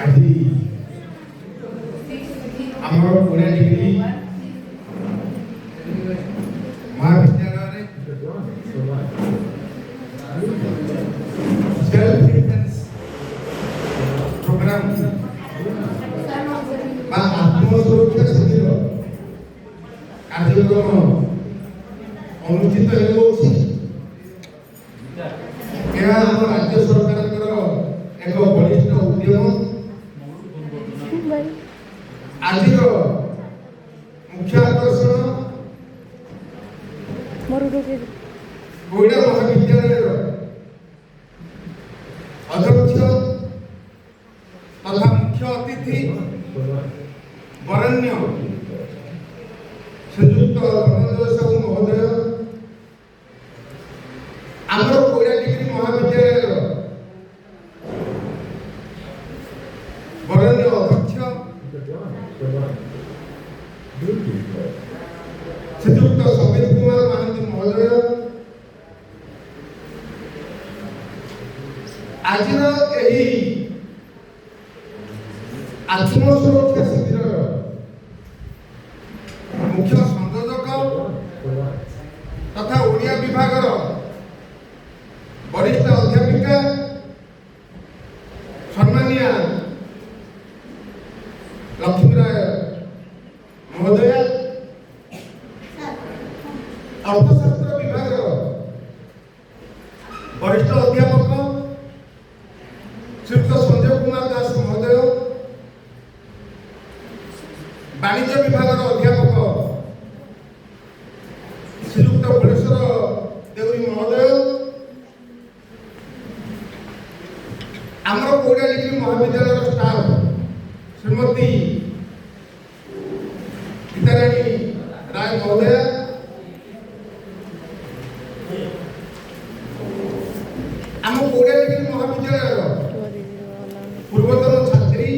আজি আমার 20 ডিগ্রি মহাবিদ্যালয়ে সেলফ ডিফেন্স প্রোগ্রাম বা আত্মসুরক্ষা শিবির কার্যক্রম অনুষ্ঠিত ହେଉଛି। ଏହା ଆମ ରାଜ୍ୟ ସରକାରଙ୍କର ଏକ ବଳିଷ୍ଠ ଉଦ୍ୟମ। ଆଜିର ମୁଖ୍ୟ ଆକର୍ଷଣ କୋଇଡ଼ା ମହାବିଦ୍ୟାଳୟର ଅଧ୍ୟକ୍ଷ ତଥା ମୁଖ୍ୟ ଅତିଥି ବରେଣ୍ୟ ଶ୍ରୀଯୁକ୍ତ ଧନଞ୍ଜୟ ସାହୁ ମହୋଦୟ, ଆମର କୋଇଡ଼ା ଡିଗ୍ରୀ ମହାବିଦ୍ୟାଳୟର ବରେଣ୍ୟ ଅଧ୍ୟକ୍ଷ ଶ୍ରୀଯୁକ୍ତ ସମୀର କୁମାର ମହାନ୍ତି ମହୋଦୟ, ଆଜିର ଏହି ଆତ୍ମସୁରକ୍ଷା ଶିବିରର ମୁଖ୍ୟ ସଂଯୋଜକ ତଥା ଓଡ଼ିଆ ବିଭାଗର ବରିଷ୍ଠ ଅଧ୍ୟାପିକା ସମ୍ମାନୀୟା ଲକ୍ଷ୍ମୀ ରାୟ ମହୋଦୟା, ଅର୍ଥଶାସ୍ତ୍ର ବିଭାଗର ବରିଷ୍ଠ ଅଧ୍ୟାପକ ଶ୍ରୀଯୁକ୍ତ ସଞ୍ଜୟ କୁମାର ଦାସ ମହୋଦୟ, ବାଣିଜ୍ୟ ବିଭାଗର ଅଧ୍ୟାପକ ଶ୍ରୀଯୁକ୍ତ ଭୁବନେଶ୍ୱର ଦେଉରୀ ମହୋଦୟ, ଆମର କୋଇଡ଼ା ଡିଗ୍ରୀ ମହାବିଦ୍ୟାଳୟର ଷ୍ଟାଫ ଶ୍ରୀମତୀ ଗୀତାରାଣୀ ରାୟ ମହୋଦୟା, ଆମ କୋଇଡ଼ା ଡିଗ୍ରୀ ମହାବିଦ୍ୟାଳୟର ପୂର୍ବତନ ଛାତ୍ରୀ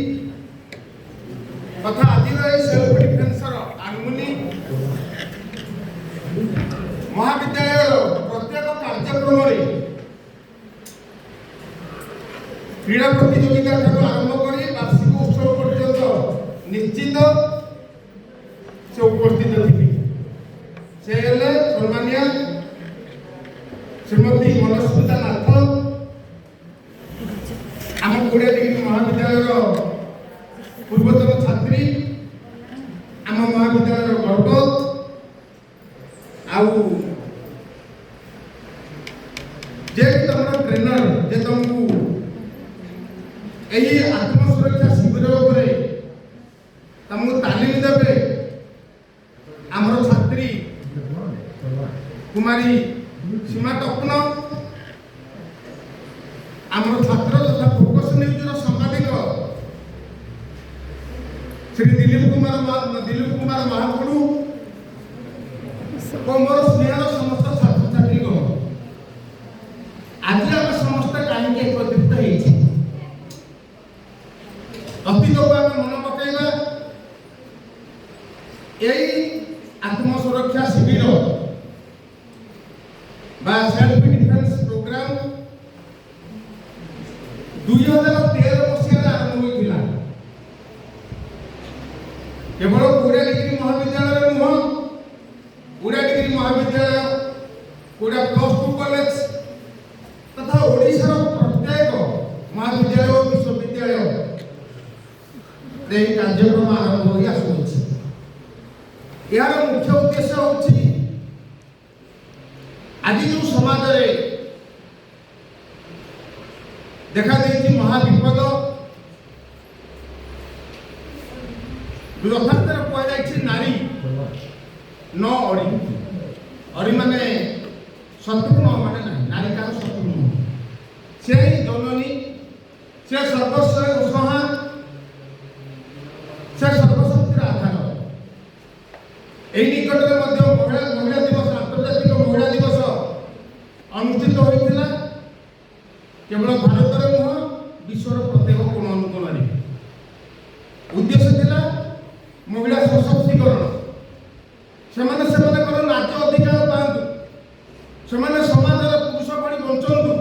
ତଥା ଆଜିର ଏହି ସେଲ୍ଫ ଡିଫେନ୍ସର ଆଲୁମିନି, ମହାବିଦ୍ୟାଳୟର ପ୍ରତ୍ୟେକ କାର୍ଯ୍ୟକ୍ରମରେ କ୍ରୀଡ଼ା ପ୍ରତିଯୋଗିତା ଠାରୁ ଆରମ୍ଭ କରି ବାର୍ଷିକ ଉତ୍ସବ ପର୍ଯ୍ୟନ୍ତ ନିଶ୍ଚିତ ସେ ଉପସ୍ଥିତ ଥିବେ। ସେ ହେଲେ ସମ୍ମାନୀୟା ଶ୍ରୀମତୀ ମନସ୍ମିତା ନାଥ, ଆମ କୋଇଡ଼ା ଡିଗ୍ରୀ ମହାବିଦ୍ୟାଳୟର ପୂର୍ବତନ ଛାତ୍ରୀ, ଆମ ମହାବିଦ୍ୟାଳୟର ଗର୍ବ, ଆଉ ଯେ ତମର ଟ୍ରେନର ଯେ ତମକୁ ଏହି ଆତ୍ମସୁରକ୍ଷା ଶିବିର ଉପରେ ତମକୁ ତାଲିମ ଦେବେ, ଆମର ଛାତ୍ରୀ କୁମାରୀ ସୀମା ଟପ୍ନ, ଆମର ଛାତ୍ର ତଥା ଫୋକସ ନ୍ୟୁଜର ସାମ୍ବାଦିକ ଶ୍ରୀ ଦିଲ୍ଲୀପ କୁମାର ମହାକୁଡ଼ୁ ଓ ମୋର ସ୍ନେହର ସମସ୍ତ ଛାତ୍ରଛାତ୍ରୀଗଣ, ଆଜି ଆମେ ସମସ୍ତେ କାହିଁକି ଏକତ୍ରିତ ହେଇଛେ? ଅତୀତକୁ ଆମେ ମନେ ପକାଇବା। এই আত্মসুরক্ষা শিবির বা সেলফ ডিফেন্স প্রোগ্রাম 2013 মସିହାରେ ଆରମ୍ଭ ହୋଇଥିଲା। କେବଳ କୋଇଡ଼ା ଡିଗ୍ରୀ ମହାବିଦ୍ୟାଳୟରେ ନୁହଁ, କୋଇଡ଼ା ଡିଗ୍ରୀ ମହାବିଦ୍ୟାଳୟ, କୋଇଡ଼ା +2 କଲେଜ ତଥା ଓଡ଼ିଶାର ପ୍ରତ୍ୟେକ ମହାବିଦ୍ୟାଳୟ ଓ ବିଶ୍ୱବିଦ୍ୟାଳୟ ଏହି କାର୍ଯ୍ୟକ୍ରମ ଆରମ୍ଭ ହୋଇ ଆସୁଅଛି। ଏହାର ମୁଖ୍ୟ ଉଦ୍ଦେଶ୍ୟ ହେଉଛି ଆଜି ଯେଉଁ ସମାଜରେ ଦେଖାଦେଇଛି ମହାବିପଦ, ଯଥାର୍ଥରେ କୁହାଯାଇଛି ନାରୀ ନ ଅଡ଼ି, ଅଡ଼ି ମାନେ ଶତ୍ରୁ ନ ମାନେ ନାହିଁ, ନାରୀ କାହାର ଶତ୍ରୁ ନୁହଁ, ସେ ହିଁ ଜନନୀ, ସେ ସର୍ବସ୍ୱ ସହା, ସେ ସର୍ବଶକ୍ତିର ଆଧାର। এই নিকটরে মধ্য মহিলা দিবস, আন্তর্জাতিক মহিলা দিবস অনুষ্ঠিত হয়েছিল। কেবল ভারতের নুহ, বিশ্বর প্রত্যেক কোণ অনুকোণে উদ্দেশ্য ছিল মহিলা সশক্তিকরণ। সেমানে নাচ অধিকার পাআন্তু, সেমানে সমাজের পুরুষ ভଳି বঞ্চন্তু,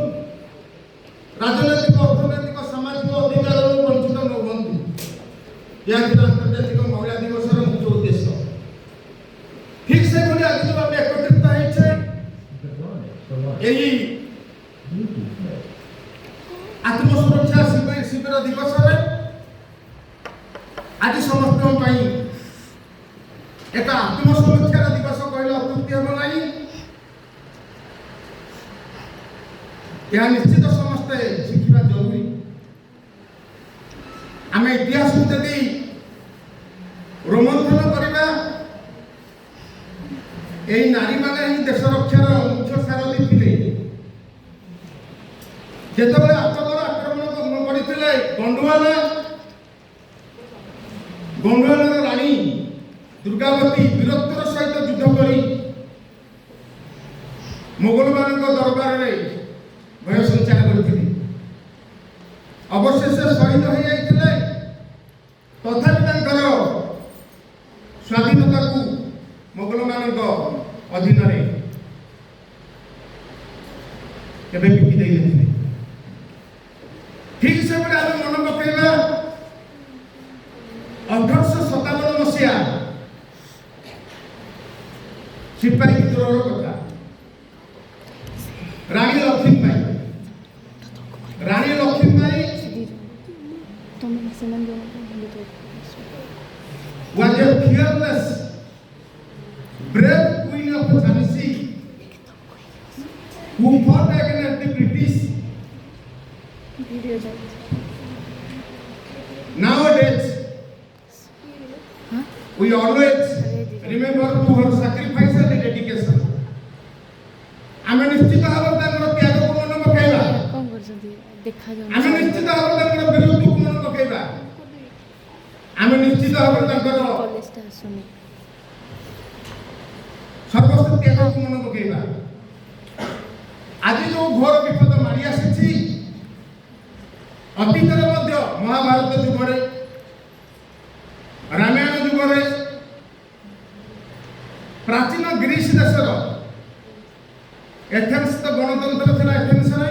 রাজনৈতিক অর্থনৈতিক সামাজিক অধিকার বঞ্চিত ନ ହୁଅନ୍ତୁ। ଏହା ଥିଲା ଆନ୍ତର୍ଜାତିକ ମହିଳା ଦିବସର ମୁଖ୍ୟ ଉଦ୍ଦେଶ୍ୟ। ଠିକ୍ ସେଭଳି ଆଜି ଯେଉଁ ଆମେ ଏକତ୍ରିତ ହେଇଛେ ଏହି ଆତ୍ମସୁରକ୍ଷା ଶିବିର ଦିବସରେ ଆଜି ସମସ୍ତଙ୍କ ପାଇଁ ଏକ ଆତ୍ମସୁରକ୍ଷାର ଦିବସ କହିଲେ ଅତ୍ୟୁକ୍ତି ହେବ ନାହିଁ। ଏହା ନିଶ୍ଚିତ ସମସ୍ତେ ଶିଖିବା ଜରୁରୀ। ଆମେ ଇତିହାସକୁ ଯଦି ରୋମନ୍ଥନ କରିବା, এই নারীମାନେ ହିଁ ଦେଶ ରକ୍ଷାର ମୁଖ୍ୟ ସାରଥୀ ଥିଲେ। ଯେତେବେଳେ ଆକ୍ରମଣ କରିଥିଲେ ଗଣ୍ଡୱାନାର ରାଣୀ ଦୁର୍ଗାବତୀ ବୀରତ୍ୱର ସହିତ ଯୁଦ୍ଧ କରି ମୋଗଲମାନଙ୍କ ଦରବାରରେ ଭୟ ସଞ୍ଚାର କରିଥିଲେ। ଅବଶେଷ ଶହୀଦ ହୋଇଯାଇଥିଲେ, ତଥାପି ତାଙ୍କର ସ୍ୱାଧୀନତାକୁ ମୋଗଲମାନଙ୍କ ଅଧୀନରେ କେବେ ବିକି ଦେଇନଥିଲେ। ଠିକ୍ ସେଭଳି ଆମେ ମନେ ପକାଇବା 1857 ମସିହା ସିପାହୀ ବିଦ୍ରୋହର କଥା। Rani Lakshmibai was a fearless, brave queen of Jhansi who fought against the British. Nowadays, we always remember to her sacrifice and dedication. ଆମେ ନିଶ୍ଚିତ ଭାବରେ ତାଙ୍କର ତ୍ୟାଗକୁ ମନେ ପକାଇବା। ଆମେ ନିଶ୍ଚିତ ଭାବରେ ତାଙ୍କର ବୀରତ୍ୱକୁ ମନେ ପକାଇବା। ଆମେ ନିଶ୍ଚିତ ଭାବରେ ତାଙ୍କର ସର୍ବସ୍ୱ ତ୍ୟାଗକୁ ମନେ ପକାଇବା। ଆଜି ଯେଉଁ ଘୋର ବିପଦ ମାଡ଼ି ଆସିଛି, ଅତୀତରେ ମଧ୍ୟ ମହାଭାରତ ଯୁଗରେ, ରାମାୟଣ ଯୁଗରେ, ପ୍ରାଚୀନ ଗ୍ରୀସ ଦେଶର ଏଥେନ୍ସ ତ ଗଣତନ୍ତ୍ର ଥିଲା। ଏଥେନ୍ସରେ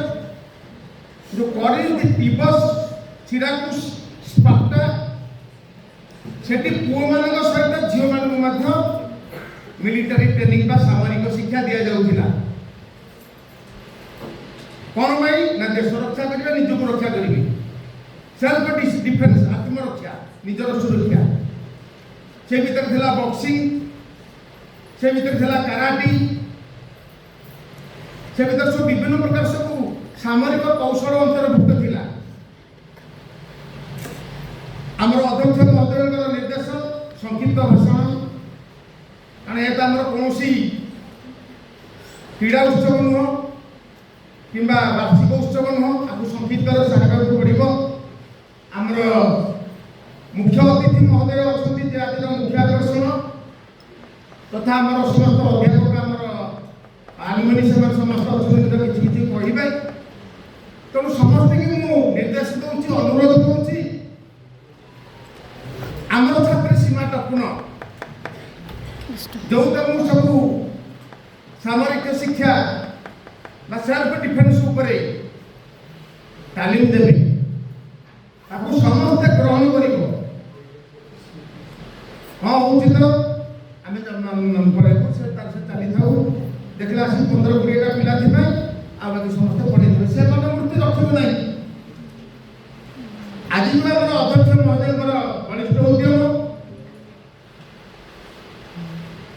ଯେଉଁ କରିନ୍ଥ, ଟିବସ୍, ସିରାକୁସ୍, ସ୍ପାର୍ଟା, ସେଠି ପୁଅମାନଙ୍କ ସହିତ ଝିଅମାନଙ୍କୁ ମଧ୍ୟ ମିଲିଟାରୀ ଟ୍ରେନିଂ ବା ସାମରିକ ଶିକ୍ଷା ଦିଆଯାଉଥିଲା। କ'ଣ ପାଇଁ? ନା ଦେଶ ରକ୍ଷା କରିବେ, ନିଜକୁ ରକ୍ଷା କରିବେ। ସେଲ୍ଫ ଡିଫେନ୍ସ, ଆତ୍ମରକ୍ଷା, ନିଜର ସୁରକ୍ଷା। ସେ ଭିତରେ ଥିଲା ବକ୍ସିଂ, ସେ ଭିତରେ ଥିଲା କାରାଟି, ସେ ଭିତରେ ସବୁ ବିଭିନ୍ନ ପ୍ରକାର ସବୁ ସାମରିକ କୌଶଳ ଅନ୍ତର୍ଭୁକ୍ତ ଥିଲା। ଆମର ଅଧ୍ୟକ୍ଷ ମହୋଦୟଙ୍କର ନିର୍ଦ୍ଦେଶ, ସଂକ୍ଷିପ୍ତ ଭାଷଣ, କାରଣ ଏହା ଆମର କୌଣସି କ୍ରୀଡ଼ା ଉତ୍ସବ ନୁହଁ କିମ୍ବା ବାର୍ଷିକ ଉତ୍ସବ ନୁହଁ। ଆକୁ ସଂକ୍ଷିପ୍ତରେ ସାରିବାକୁ ପଡ଼ିବ। ଆମର ମୁଖ୍ୟ ଅତିଥି ମହୋଦୟ ଅଛନ୍ତି, ଯେ ଆଜିର ମୁଖ୍ୟ ଆକର୍ଷଣ, ତଥା ଆମର ସମସ୍ତ ଅଧ୍ୟାପକ, ଆମର ଆଲୁମିନି ସେମାନେ ସମସ୍ତ ଅଛନ୍ତି, କିଛି କିଛି କହିବେ। ତେଣୁ ସମସ୍ତଙ୍କୁ ମୁଁ ନିର୍ଦ୍ଦେଶ ଦେଉଛି, ଅନୁରୋଧ କରୁଛି, ଆମର ଛାତ୍ରୀ ସୀମା ଟପୁନ ଯୋଉଟା ମୁଁ ସବୁ ସାମରିକ ଶିକ୍ଷା ବା ସେଲ୍ଫ ଡିଫେନ୍ସ ଉପରେ ତାଲିମ ଦେବି, ତାକୁ ସମସ୍ତେ ଗ୍ରହଣ କରିବ। ହଁ ହଉଛି ତ ଆମେ ପଢ଼େଇବୁ, ସେ ତାର ସେ ଚାଲିଥାଉ। ଦେଖିଲା ଆସି 15-20ଟା ପିଲା ଥିବେ, ଆଉ ବାକି ସମସ୍ତେ ପଢ଼େଇଥିବେ। ସେ ମୂର୍ତ୍ତି ରଖିବୁ ନାହିଁ। ଆଜି ବି ଆମର ଅଧ୍ୟକ୍ଷ ମହୋଦୟଙ୍କର ବଳିଷ୍ଠ ଉଦ୍ୟମ,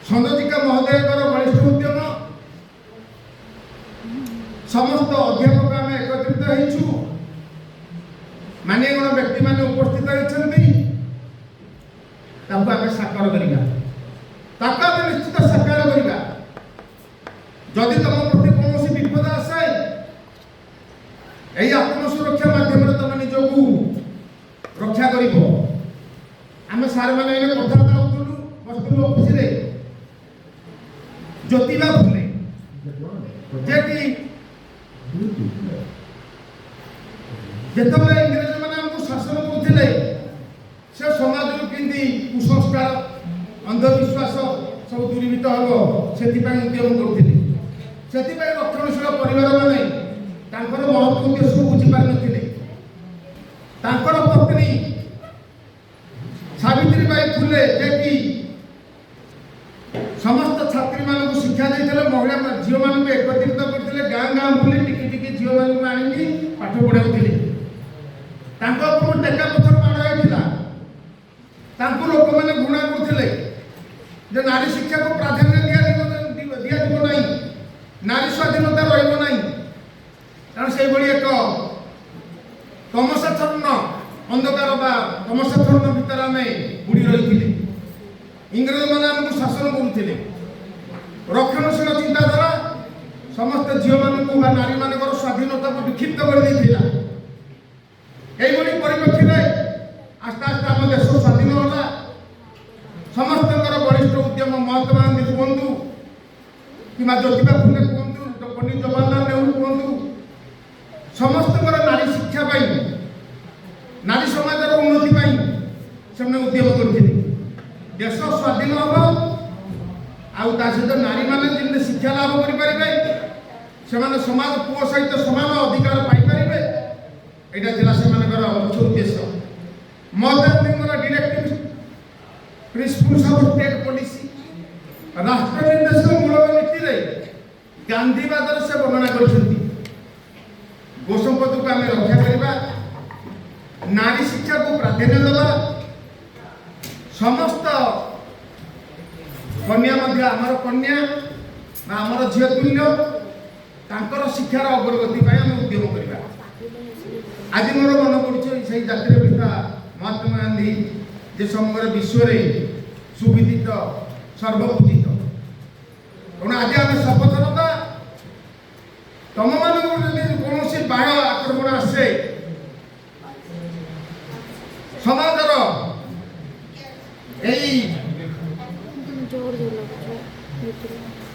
ସନ୍ଦଚିକା ମହୋଦୟଙ୍କର ବଳିଷ୍ଠ ଉଦ୍ୟମ, ସମସ୍ତ ଅଧ୍ୟାପକ ଆମେ ଏକତ୍ରିତ ହେଇଛୁ, ମାନ୍ୟଗଣ୍ୟ ବ୍ୟକ୍ତିମାନେ ଉପସ୍ଥିତ ହେଇଛନ୍ତି। ତାକୁ ଆମେ ସାକାର କରିବା, ତାକୁ ଆମେ ନିଶ୍ଚିତ ସାକାର କରିବା। ଯଦି ତମ ପ୍ରତି କୌଣସି ବିପଦ ଆସେ, ଏହି ଆତ୍ମସୁରକ୍ଷା ମାଧ୍ୟମରେ ତମେ ନିଜକୁ ରକ୍ଷା କରିବ। ଆମେ ସାର୍ମାନେ ଏଇନେ କଥାବାର୍ତ୍ତା ହେଉଥିଲୁ, ବସିଥିଲୁ ଅଫିସରେ। ଜ୍ୟୋତିବା ଫୁଲେ, ଯେ କି ଯେତେବେଳେ ଇଂରେଜମାନେ ଆମକୁ ଶାସନ କରୁଥିଲେ, ସେ ସମାଜରୁ କେମିତି କୁସଂସ୍କାର, ଅନ୍ଧବିଶ୍ୱାସ ସବୁ ଦୂରୀଭୂତ ହେବ, ସେଥିପାଇଁ ଉଦ୍ୟମ କରୁଥିଲେ। ସେଥିପାଇଁ ରକ୍ଷଣଶୀଳ ପରିବାରମାନେ ତାଙ୍କର ମହତ୍ ଉଦ୍ଦେଶ୍ୟକୁ ବୁଝିପାରିନଥିଲେ। ତାଙ୍କର ପତ୍ନୀ भाविले जे कि समस्त छात्री मानक शिक्षा देते महिला झील मान एकत्रित करते गाँ गाँ बुली टिकी टिकी झील मान आनी पाठ पढ़ाऊले टेका पथर माड़ होता लोक मैंने घृणा करते नारी शिक्षा को प्राधान्य दिया नारी स्वाधीनता रहा कारण से एक तमसाच्छन्न अंधकार तमसाच्छन्न भितर आम बुड़ी रही इंग्रेज मैंने आमको शासन करुले रक्षणशील चिंताधारा समस्त झील मान नारी मान स्वाधीनता को विक्षिप्त कर परिप्रेक्षी आस्ते आस्ते आम देश स्वाधीन होगा समस्त वरिष्ठ उद्यम महात्मा गांधी कहतु कि ज्योतिबा फुले कहतु पंडित जवाहरलाल नेहरू कहतु समस्त नारी शिक्षा नारी समाज उन्नति से उद्यम करते देश स्वाधीन हम सहित नारी मैंने शिक्षा लाभ करें समाज पुओ सहित समान अधिकार पाइपर यहाँ से मुख्य उद्देश्य Mahatma Gandhi directive principles of state policy राष्ट्र निर्देशक मूलक नीति रे गांधीवाद से वर्णना कर गोसंपद को आम रक्षा करवा नारी शिक्षा को प्राधान्य देवा समस्त कन्या आमर कन्या आमर झील तुल्य तांकर शिक्षार अग्रगति आम उद्यम करवा आज मोर मन पड़े जातिर पिता महात्मा गांधी जे समग्र विश्व सुविदित सर्वपूजित तेणु आज आम शपथ नवा तुम मान कौन बाह्य आक्रमण आसे समाजर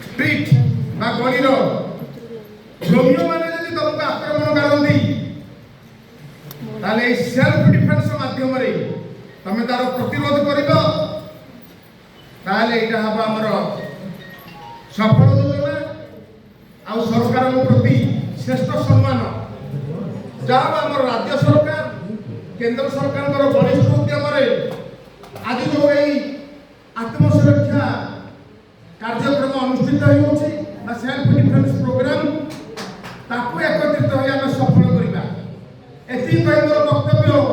स्ट्रीट गलीर रोमियो मैंने तुमको आक्रमण करती सेल्फ डिफेन्स माध्यम तुम तार प्रतिरोध कर हम आमर सफल योजना आ सरकार प्रति श्रेष्ठ सम्मान जहाँ आम राज्य सरकार केंद्र सरकार वरिष्ठ उद्यम आज जो आत्मसुरक्षा कार्यक्रम अनुष्ठित हो सेल्फ डिफेन्स प्रोग्राम ताकू एकत्रित हो सफल करवा एति मोर वक्तव्य